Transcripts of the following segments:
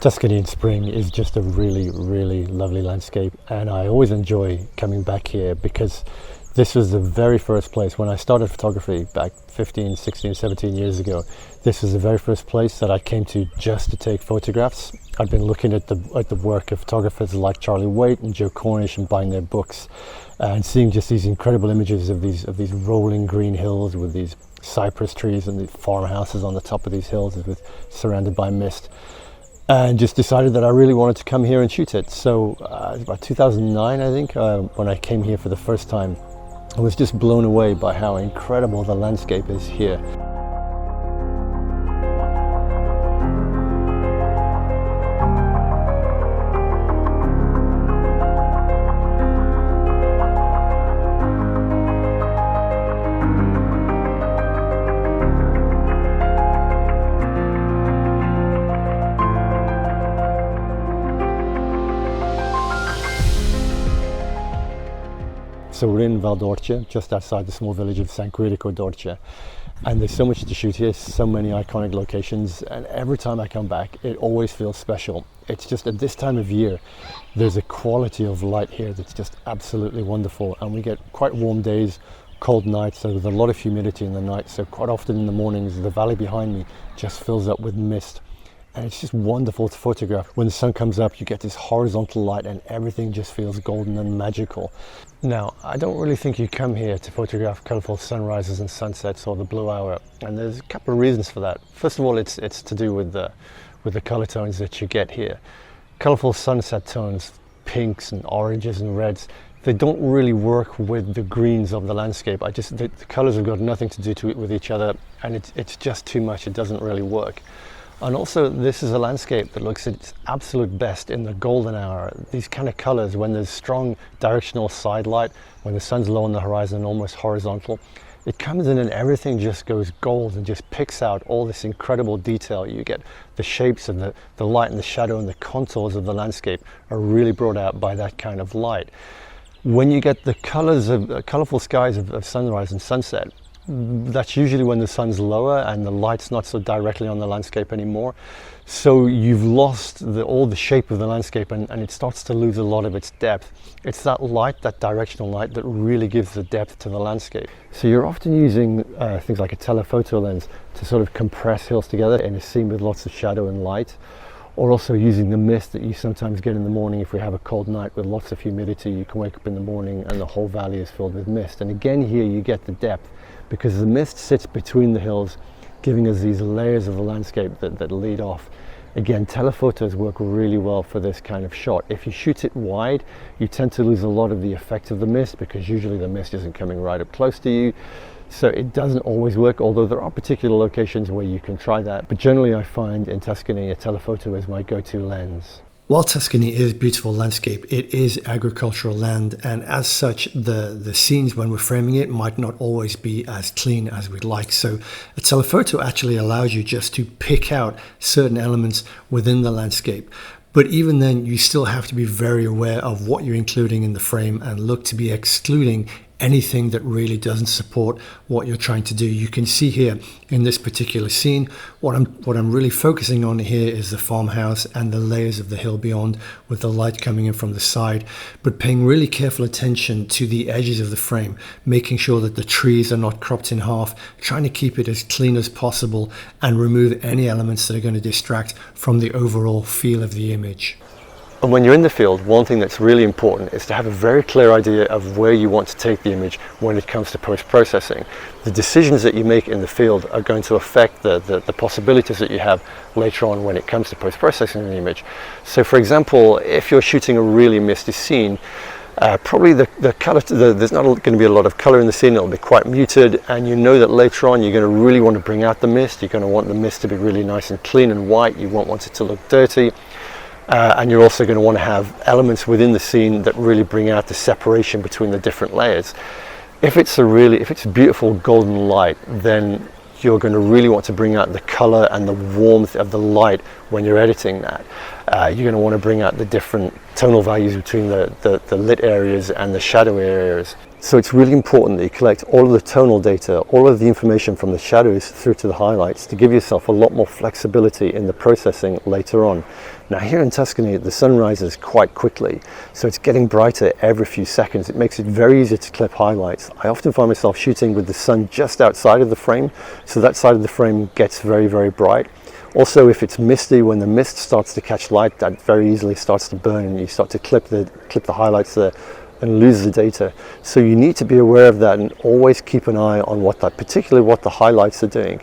Tuscany in spring is just a really, really lovely landscape, and I always enjoy coming back here because this was the very first place when I started photography back 15, 16, 17 years ago. This was the very first place that I came to just to take photographs. I'd been looking at the work of photographers like Charlie Waite and Joe Cornish and buying their books and seeing just these incredible images of these rolling green hills with these cypress trees and the farmhouses on the top of these hills surrounded by mist. And just decided that I really wanted to come here and shoot it. So about 2009, I think, when I came here for the first time, I was just blown away by how incredible the landscape is here. So we're in Valdorce, just outside the small village of San Quirico d'Orcia, and there's so much to shoot here, so many iconic locations, and every time I come back it always feels special. It's just at this time of year there's a quality of light here that's just absolutely wonderful, and we get quite warm days, cold nights, so there's a lot of humidity in the night, so quite often in the mornings the valley behind me just fills up with mist. And it's just wonderful to photograph. When the sun comes up, you get this horizontal light and everything just feels golden and magical. Now, I don't really think you come here to photograph colorful sunrises and sunsets or the blue hour. And there's a couple of reasons for that. First of all, it's to do with the color tones that you get here. Colorful sunset tones, pinks and oranges and reds, they don't really work with the greens of the landscape. The colors have got nothing to do with each other, and it's just too much. It doesn't really work. And also, this is a landscape that looks at its absolute best in the golden hour. These kind of colors, when there's strong directional side light, when the sun's low on the horizon, almost horizontal, it comes in and everything just goes gold and just picks out all this incredible detail. You get the shapes and the light and the shadow and the contours of the landscape are really brought out by that kind of light. When you get the colors of colorful skies of sunrise and sunset, that's usually when the sun's lower and the light's not so directly on the landscape anymore. So you've lost all the shape of the landscape, and it starts to lose a lot of its depth. It's that light, that directional light, that really gives the depth to the landscape. So you're often using things like a telephoto lens to sort of compress hills together in a scene with lots of shadow and light, or also using the mist that you sometimes get in the morning. If we have a cold night with lots of humidity, you can wake up in the morning and the whole valley is filled with mist. And again, here you get the depth, because the mist sits between the hills, giving us these layers of the landscape that lead off. Again, telephotos work really well for this kind of shot. If you shoot it wide, you tend to lose a lot of the effect of the mist, because usually the mist isn't coming right up close to you. So it doesn't always work, although there are particular locations where you can try that. But generally I find in Tuscany a telephoto is my go-to lens. While Tuscany is beautiful landscape, it is agricultural land, and as such the scenes when we're framing it might not always be as clean as we'd like. So a telephoto actually allows you just to pick out certain elements within the landscape. But even then, you still have to be very aware of what you're including in the frame and look to be excluding anything that really doesn't support what you're trying to do. You can see here in this particular scene, what I'm really focusing on here is the farmhouse and the layers of the hill beyond, with the light coming in from the side, but paying really careful attention to the edges of the frame, making sure that the trees are not cropped in half, trying to keep it as clean as possible and remove any elements that are going to distract from the overall feel of the image. And when you're in the field, one thing that's really important is to have a very clear idea of where you want to take the image when it comes to post-processing. The decisions that you make in the field are going to affect the possibilities that you have later on when it comes to post-processing the image. So for example, if you're shooting a really misty scene, probably the color, there's not going to be a lot of color in the scene. It'll be quite muted, and you know that later on you're going to really want to bring out the mist. You're going to want the mist to be really nice and clean and white. You won't want it to look dirty. And you're also going to want to have elements within the scene that really bring out the separation between the different layers. If it's a beautiful golden light, then you're going to really want to bring out the color and the warmth of the light when you're editing that. You're going to want to bring out the different tonal values between the lit areas and the shadow areas. So it's really important that you collect all of the tonal data, all of the information from the shadows through to the highlights to give yourself a lot more flexibility in the processing later on. Now here in Tuscany, the sun rises quite quickly, so it's getting brighter every few seconds. It makes it very easy to clip highlights. I often find myself shooting with the sun just outside of the frame, so that side of the frame gets very, very bright. Also, if it's misty, when the mist starts to catch light, that very easily starts to burn and you start to clip the highlights there and lose the data. So you need to be aware of that and always keep an eye on particularly what the highlights are doing.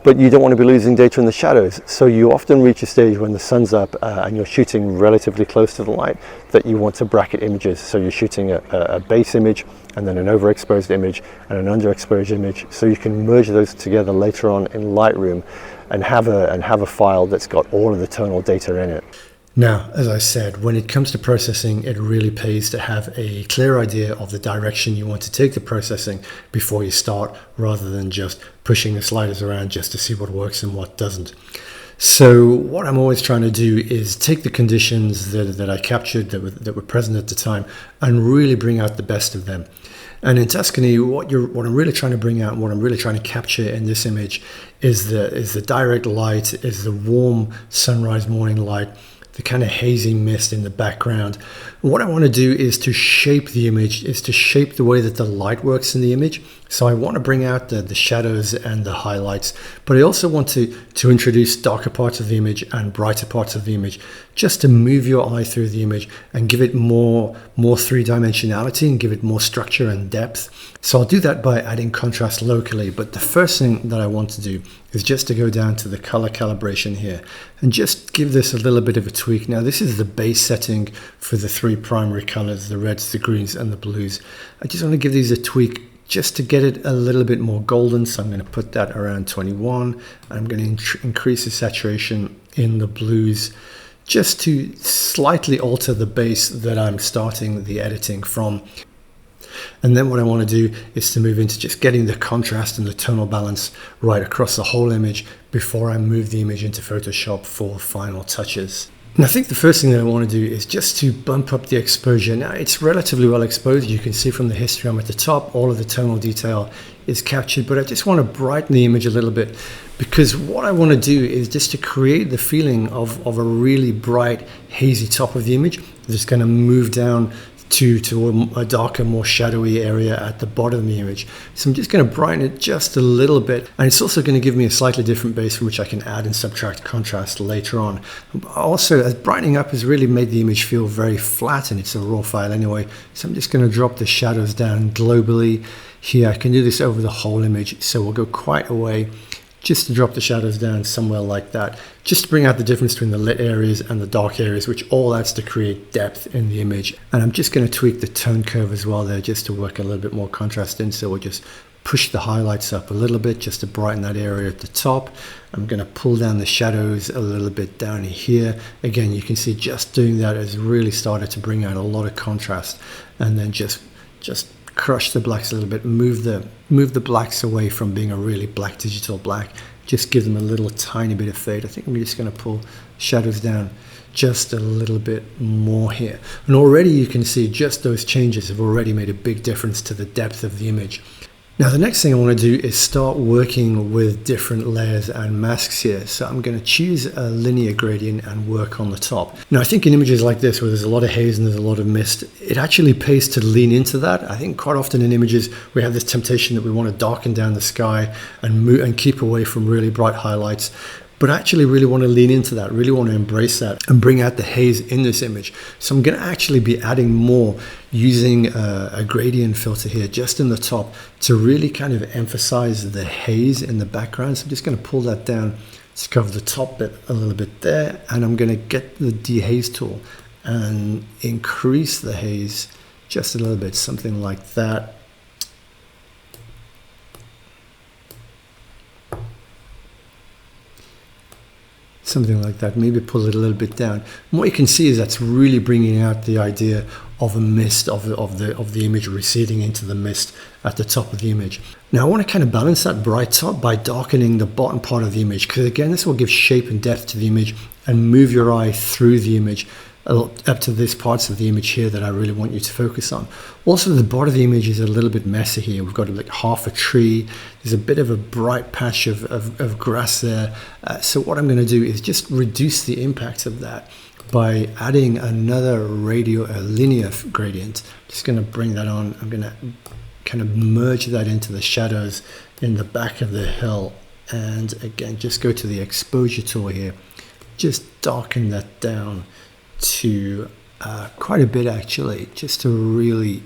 But you don't want to be losing data in the shadows. So you often reach a stage when the sun's up and you're shooting relatively close to the light that you want to bracket images. So you're shooting a base image and then an overexposed image and an underexposed image. So you can merge those together later on in Lightroom and have a file that's got all of the tonal data in it. Now, as I said, when it comes to processing, it really pays to have a clear idea of the direction you want to take the processing before you start, rather than just pushing the sliders around just to see what works and what doesn't. So what I'm always trying to do is take the conditions that I captured that were present at the time and really bring out the best of them. And in Tuscany, what I'm really trying to bring out, what I'm really trying to capture in this image is the direct light, is the warm sunrise morning light, the kind of hazy mist in the background. And what I want to do is to shape the image, is to shape the way that the light works in the image. So I want to bring out the shadows and the highlights, but I also want to introduce darker parts of the image and brighter parts of the image, just to move your eye through the image and give it more three-dimensionality and give it more structure and depth. So I'll do that by adding contrast locally, but the first thing that I want to do is just to go down to the color calibration here and just give this a little bit of a tweak. Now this is the base setting for the three primary colors, the reds, the greens and the blues. I just want to give these a tweak just to get it a little bit more golden. So I'm going to put that around 21. I'm going to increase the saturation in the blues just to slightly alter the base that I'm starting the editing from. And then what I want to do is to move into just getting the contrast and the tonal balance right across the whole image before I move the image into Photoshop for final touches. And I think the first thing that I want to do is just to bump up the exposure. Now it's relatively well exposed. You can see from the histogram at the top, all of the tonal detail is captured, but I just want to brighten the image a little bit, because what I want to do is just to create the feeling of a really bright, hazy top of the image that's going to move down to a darker, more shadowy area at the bottom of the image. So I'm just going to brighten it just a little bit, and it's also going to give me a slightly different base from which I can add and subtract contrast later on. Also, as brightening up has really made the image feel very flat, and it's a raw file anyway, so I'm just going to drop the shadows down globally here. I can do this over the whole image, so we'll go quite a way just to drop the shadows down somewhere like that, just to bring out the difference between the lit areas and the dark areas, which all adds to create depth in the image. And I'm just going to tweak the tone curve as well there, just to work a little bit more contrast in. So we'll just push the highlights up a little bit just to brighten that area at the top. I'm going to pull down the shadows a little bit down here. Again, you can see just doing that has really started to bring out a lot of contrast. And then just crush the blacks a little bit, move the blacks away from being a really black digital black, just give them a little tiny bit of fade. I think I'm just going to pull shadows down just a little bit more here, and already you can see just those changes have already made a big difference to the depth of the image. Now the next thing I want to do is start working with different layers and masks here. So I'm going to choose a linear gradient and work on the top. Now I think in images like this where there's a lot of haze and there's a lot of mist, it actually pays to lean into that. I think quite often in images we have this temptation that we want to darken down the sky and keep away from really bright highlights. But I actually really want to lean into that, really want to embrace that and bring out the haze in this image. So I'm going to actually be adding more using a gradient filter here just in the top to really kind of emphasize the haze in the background. So I'm just going to pull that down to cover the top bit a little bit there, and I'm going to get the dehaze tool and increase the haze just a little bit, something like that. Something like that, maybe pull it a little bit down. And what you can see is that's really bringing out the idea of a mist, of the image receding into the mist at the top of the image. Now I want to kind of balance that bright top by darkening the bottom part of the image, because again this will give shape and depth to the image and move your eye through the image up to this parts of the image here that I really want you to focus on. Also, the body of the image is a little bit messy here. We've got like half a tree. There's a bit of a bright patch of grass there. So what I'm going to do is just reduce the impact of that by adding another linear gradient. Just going to bring that on. I'm going to kind of merge that into the shadows in the back of the hill. And again, just go to the exposure tool here. Just darken that down to quite a bit actually, just to really,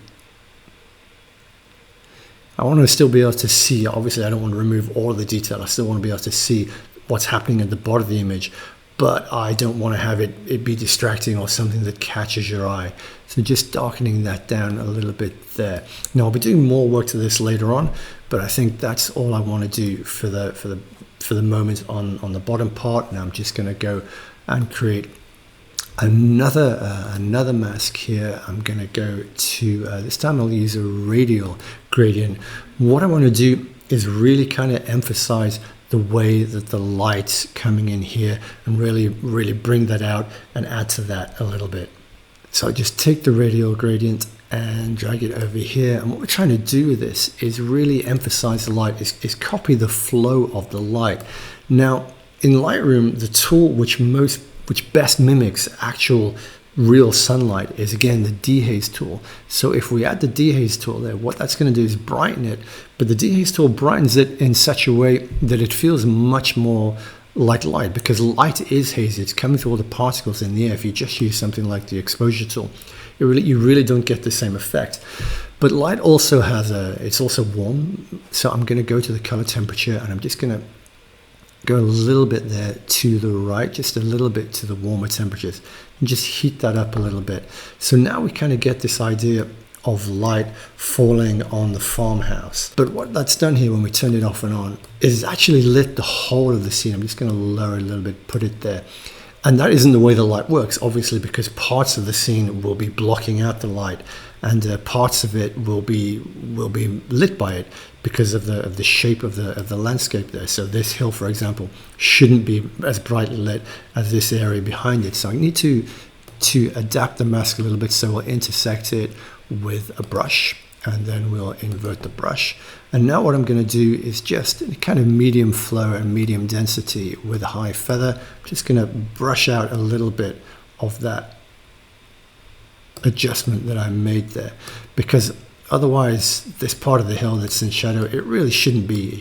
I want to still be able to see. Obviously I don't want to remove all of the detail. I still want to be able to see what's happening at the bottom of the image, but I don't want to have it be distracting or something that catches your eye. So just darkening that down a little bit there. Now I'll be doing more work to this later on, but I think that's all I want to do for the moment on the bottom part. Now I'm just going to go and create another mask here. I'm going to go to this time I'll use a radial gradient. What I want to do is really kind of emphasize the way that the light's coming in here and really bring that out and add to that a little bit. So I just take the radial gradient and drag it over here, and what we're trying to do with this is really emphasize the light, is copy the flow of the light. Now in Lightroom, the tool which best mimics actual real sunlight is again the dehaze tool. So if we add the dehaze tool there, what that's going to do is brighten it, but the dehaze tool brightens it in such a way that it feels much more like light, because light is hazy. It's coming through all the particles in the air. If you just use something like the exposure tool, you really don't get the same effect. But light also it's also warm. So I'm going to go to the color temperature and I'm just going to go a little bit there to the right, just a little bit to the warmer temperatures, and just heat that up a little bit. So now we kind of get this idea of light falling on the farmhouse. But what that's done here when we turn it off and on is actually lit the whole of the scene. I'm just going to lower it a little bit, put it there. And that isn't the way the light works, obviously, because parts of the scene will be blocking out the light, and parts of it will be lit by it because of the shape of the landscape there. So this hill, for example, shouldn't be as brightly lit as this area behind it. So I need to adapt the mask a little bit. So we'll intersect it with a brush, and then we'll invert the brush. And now what I'm going to do is just kind of medium flow and medium density with a high feather. I'm just going to brush out a little bit of that adjustment that I made there, because otherwise this part of the hill that's in shadow, it really shouldn't be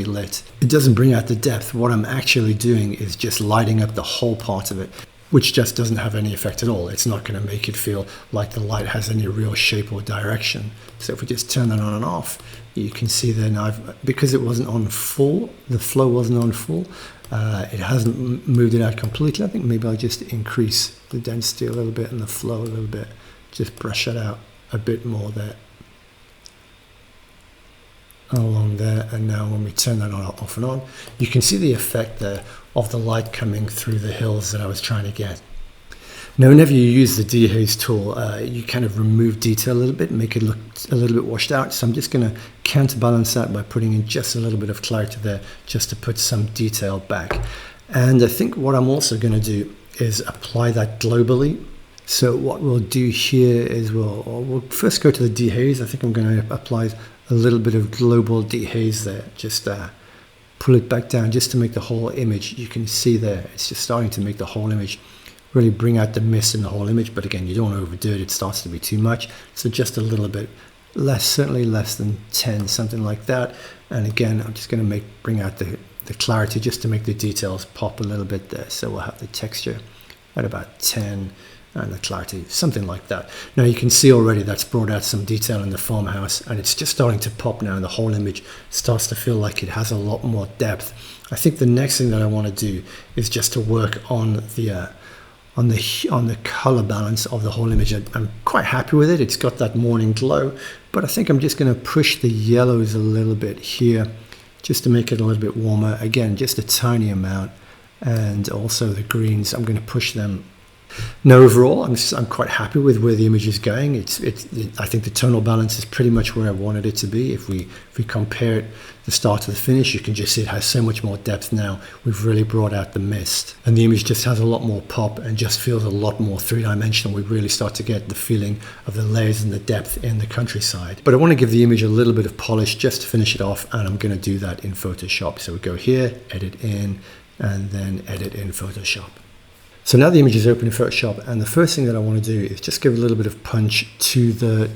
lit. It doesn't bring out the depth. What I'm actually doing is just lighting up the whole part of it, which just doesn't have any effect at all. It's not going to make it feel like the light has any real shape or direction. So if we just turn that on and off, you can see there now, because it wasn't on full, the flow wasn't on full, it hasn't moved it out completely. I think maybe I'll just increase the density a little bit and the flow a little bit, just brush it out a bit more there, along there. And now when we turn that on, off and on, you can see the effect there of the light coming through the hills that I was trying to get. Now whenever you use the dehaze tool, you kind of remove detail a little bit, make it look a little bit washed out. So I'm just going to counterbalance that by putting in just a little bit of clarity there, just to put some detail back. And I think what I'm also going to do is apply that globally. So what we'll do here is we'll first go to the dehaze. I think I'm going to apply a little bit of global dehaze there, just pull it back down just to make the whole image, you can see there, it's just starting to make the whole image, really bring out the mist in the whole image. But again, you don't want to overdo it, it starts to be too much. So just a little bit less, certainly less than 10, something like that. And again, I'm just going to bring out the clarity just to make the details pop a little bit there. So we'll have the texture at about 10 and the clarity, something like that. Now you can see already that's brought out some detail in the farmhouse, and it's just starting to pop now, and the whole image starts to feel like it has a lot more depth. I think the next thing that I want to do is just to work on the color balance of the whole image. I'm quite happy with it. It's got that morning glow, but I think I'm just going to push the yellows a little bit here just to make it a little bit warmer. Again, just a tiny amount. And also the greens, I'm going to push them Now, overall, I'm quite happy with where the image is going. I think the tonal balance is pretty much where I wanted it to be. If we compare it, the start to the finish, you can just see it has so much more depth now. We've really brought out the mist, and the image just has a lot more pop and just feels a lot more three-dimensional. We really start to get the feeling of the layers and the depth in the countryside. But I want to give the image a little bit of polish just to finish it off, and I'm going to do that in Photoshop. So we go here, edit in, and then edit in Photoshop. So now the image is open in Photoshop, and the first thing that I want to do is just give a little bit of punch to the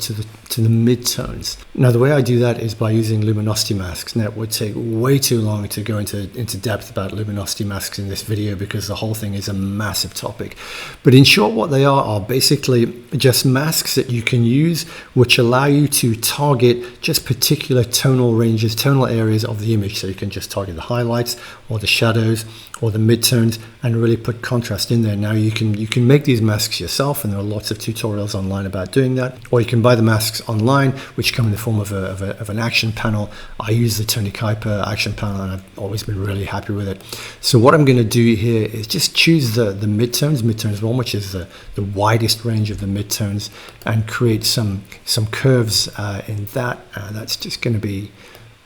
midtones. Now the way I do that is by using luminosity masks. Now it would take way too long to go into depth about luminosity masks in this video because the whole thing is a massive topic. But in short, what they are basically just masks that you can use which allow you to target just particular tonal ranges, tonal areas of the image. So you can just target the highlights or the shadows or the midtones and really put contrast in there. Now you can make these masks yourself, and there are lots of tutorials online about doing that, or you can buy the masks online which come in the form of an action panel. I use the Tony Kuiper action panel and I've always been really happy with it. So what I'm going to do here is just choose the midtones 1, which is the widest range of the midtones, and create some curves in that. That's just going to be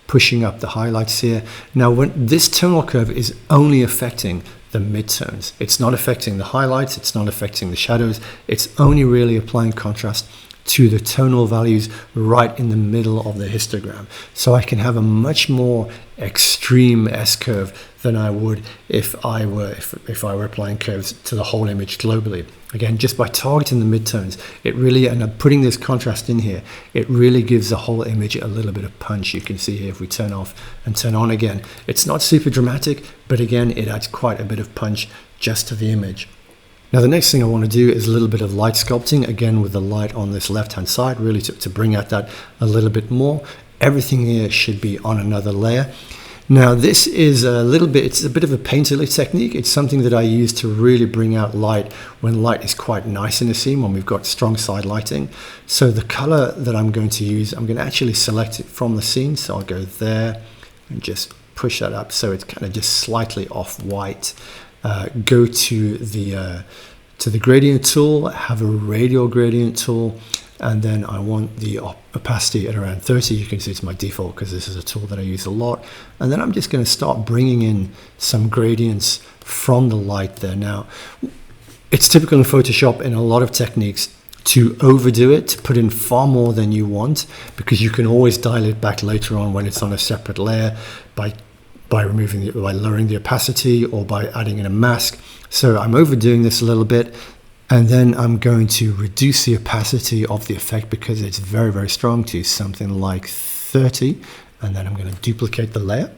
pushing up the highlights here. Now when this tonal curve is only affecting the midtones, it's not affecting the highlights, it's not affecting the shadows, it's only really applying contrast to the tonal values right in the middle of the histogram. So I can have a much more extreme S-curve than I would if I were applying curves to the whole image globally. Again, just by targeting the midtones, it really, and I'm putting this contrast in here, it really gives the whole image a little bit of punch. You can see here if we turn off and turn on again, it's not super dramatic, but again, it adds quite a bit of punch just to the image. Now the next thing I want to do is a little bit of light sculpting, again with the light on this left hand side, really to bring out that a little bit more. Everything here should be on another layer. Now this is it's a bit of a painterly technique. It's something that I use to really bring out light when light is quite nice in a scene, when we've got strong side lighting. So the color that I'm going to use, I'm going to actually select it from the scene. So I'll go there and just push that up so it's kind of just slightly off white. Go to the gradient tool, have a radial gradient tool, and then I want the opacity at around 30. You can see it's my default because this is a tool that I use a lot. And then I'm just going to start bringing in some gradients from the light there. Now, it's typical in Photoshop in a lot of techniques to overdo it, to put in far more than you want, because you can always dial it back later on when it's on a separate layer by lowering the opacity or by adding in a mask. So I'm overdoing this a little bit, and then I'm going to reduce the opacity of the effect because it's very, very strong to something like 30, and then I'm going to duplicate the layer.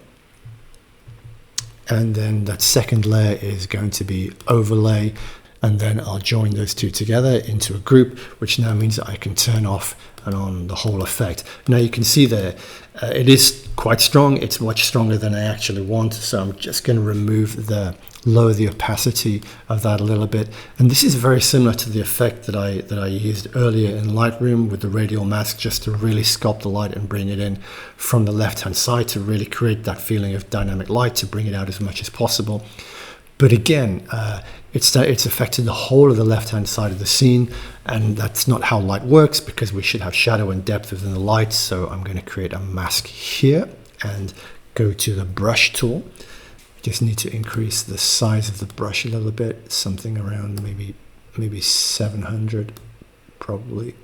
And then that second layer is going to be overlay, and then I'll join those two together into a group, which now means that I can turn off and on the whole effect. Now you can see there, it is quite strong. It's much stronger than I actually want. So I'm just going to lower the opacity of that a little bit. And this is very similar to the effect that I used earlier in Lightroom with the radial mask, just to really sculpt the light and bring it in from the left-hand side to really create that feeling of dynamic light, to bring it out as much as possible. But again, it's affected the whole of the left-hand side of the scene, and that's not how light works, because we should have shadow and depth within the light. So I'm going to create a mask here and go to the brush tool. Just need to increase the size of the brush a little bit, something around maybe 700 probably.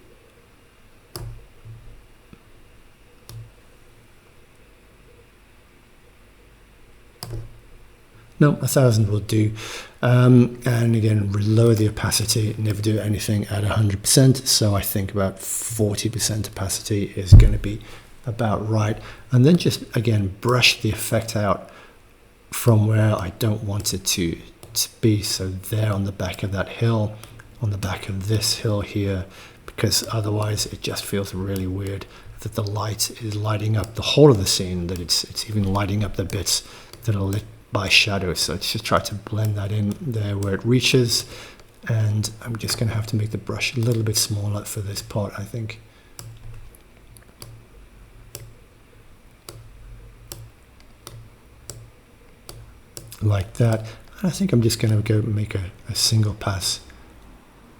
No, 1,000 will do. And again, lower the opacity, never do anything at 100%. So I think about 40% opacity is going to be about right. And then just, again, brush the effect out from where I don't want it to be. So there on the back of that hill, on the back of this hill here, because otherwise it just feels really weird that the light is lighting up the whole of the scene, that it's even lighting up the bits that are lit by shadow. So let's just try to blend that in there where it reaches, and I'm just going to have to make the brush a little bit smaller for this part, I think. Like that. And I think I'm just going to go make a single pass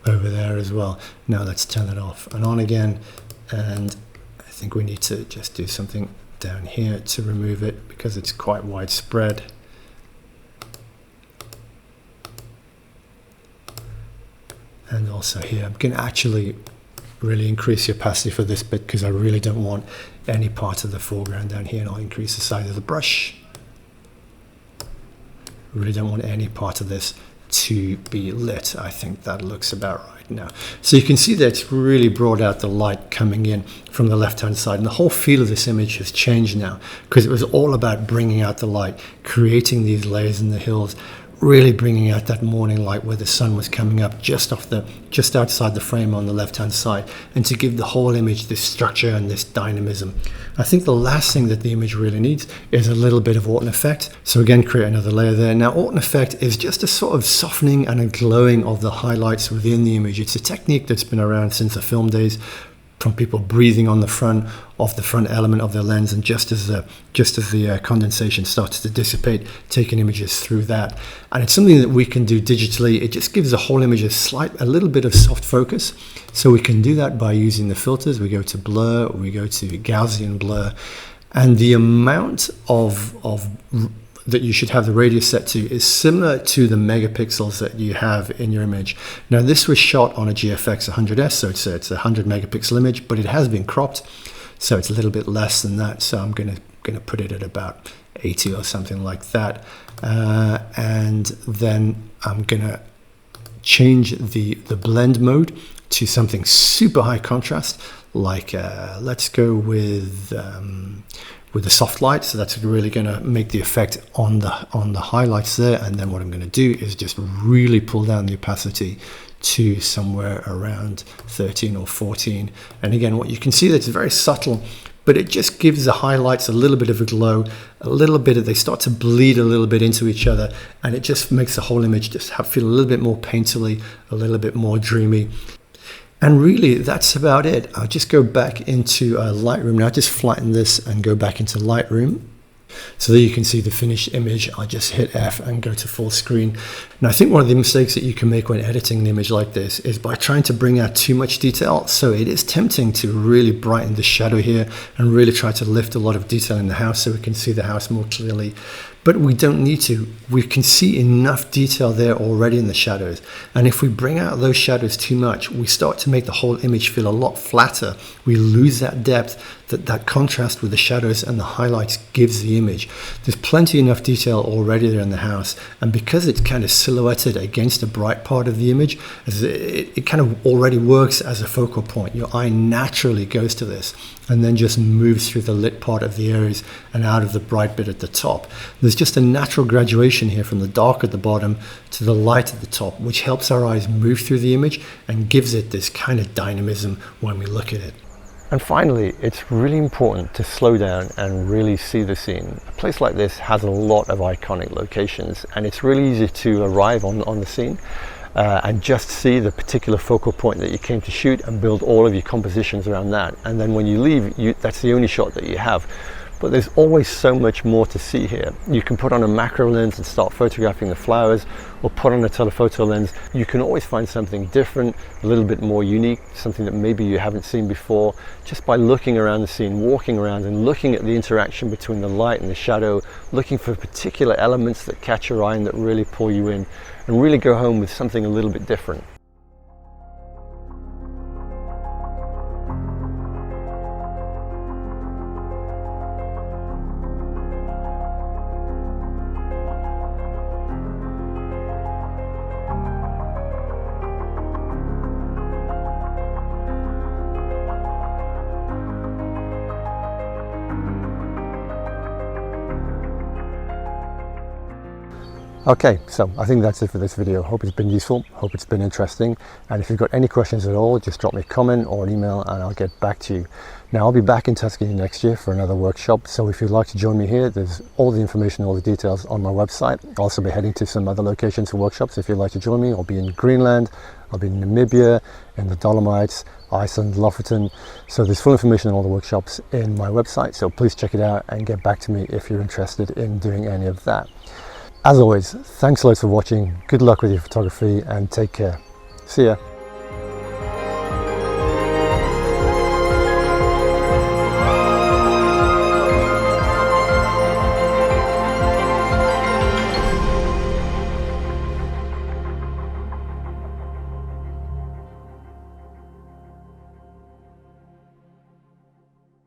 over there as well. Now let's turn it off and on again, and I think we need to just do something down here to remove it because it's quite widespread. And also here, I'm going to actually really increase the opacity for this bit because I really don't want any part of the foreground down here, and I'll increase the size of the brush. Really don't want any part of this to be lit. I think that looks about right now. So you can see that it's really brought out the light coming in from the left hand side, and the whole feel of this image has changed now because it was all about bringing out the light, creating these layers in the hills, really bringing out that morning light where the sun was coming up just outside the frame on the left hand side, and to give the whole image this structure and this dynamism. I think the last thing that the image really needs is a little bit of autumn effect. So again, create another layer there. Now autumn effect is just a sort of softening and a glowing of the highlights within the image. It's a technique that's been around since the film days, from people breathing on the front element of their lens, and just as the condensation starts to dissipate, taking images through that. And it's something that we can do digitally. It just gives the whole image a little bit of soft focus. So we can do that by using the filters. We go to blur, we go to Gaussian blur, and the amount of that you should have the radius set to is similar to the megapixels that you have in your image. Now this was shot on a GFX 100S, so it's a 100 megapixel image, but it has been cropped, so it's a little bit less than that. So I'm gonna put it at about 80 or something like that, and then I'm gonna change the blend mode to something super high contrast, like let's go with the soft light. So that's really going to make the effect on the highlights there. And then what I'm going to do is just really pull down the opacity to somewhere around 13 or 14. And again, what you can see, that's very subtle, but it just gives the highlights a little bit of a glow, they start to bleed a little bit into each other, and it just makes the whole image just feel a little bit more painterly, a little bit more dreamy. And really, that's about it. I'll just go back into Lightroom now. Just flatten this and go back into Lightroom. So there you can see the finished image. I'll just hit F and go to full screen. Now, I think one of the mistakes that you can make when editing an image like this is by trying to bring out too much detail. So it is tempting to really brighten the shadow here and really try to lift a lot of detail in the house so we can see the house more clearly. But we don't need to. We can see enough detail there already in the shadows. And if we bring out those shadows too much, we start to make the whole image feel a lot flatter. We lose that depth that contrast with the shadows and the highlights gives the image. There's plenty enough detail already there in the house. And because it's kind of silhouetted against a bright part of the image, it kind of already works as a focal point. Your eye naturally goes to this and then just moves through the lit part of the areas and out of the bright bit at the top. There's just a natural graduation here from the dark at the bottom to the light at the top, which helps our eyes move through the image and gives it this kind of dynamism when we look at it. And finally, it's really important to slow down and really see the scene. A place like this has a lot of iconic locations, and it's really easy to arrive on the scene and just see the particular focal point that you came to shoot and build all of your compositions around that. And then when you leave, that's the only shot that you have. But there's always so much more to see here. You can put on a macro lens and start photographing the flowers, or put on a telephoto lens. You can always find something different, a little bit more unique, something that maybe you haven't seen before, just by looking around the scene, walking around and looking at the interaction between the light and the shadow, looking for particular elements that catch your eye and that really pull you in, and really go home with something a little bit different. Okay, so I think that's it for this video. Hope it's been useful, hope it's been interesting, and if you've got any questions at all, just drop me a comment or an email and I'll get back to you. Now, I'll be back in Tuscany next year for another workshop, so if you'd like to join me here, there's all the information, all the details on my website. I'll also be heading to some other locations for workshops. If you'd like to join me, I'll be in Greenland, I'll be in Namibia, in the Dolomites, Iceland, Lofoten. So there's full information on all the workshops in my website, so please check it out and get back to me if you're interested in doing any of that. As always, thanks loads for watching, good luck with your photography and take care. See ya.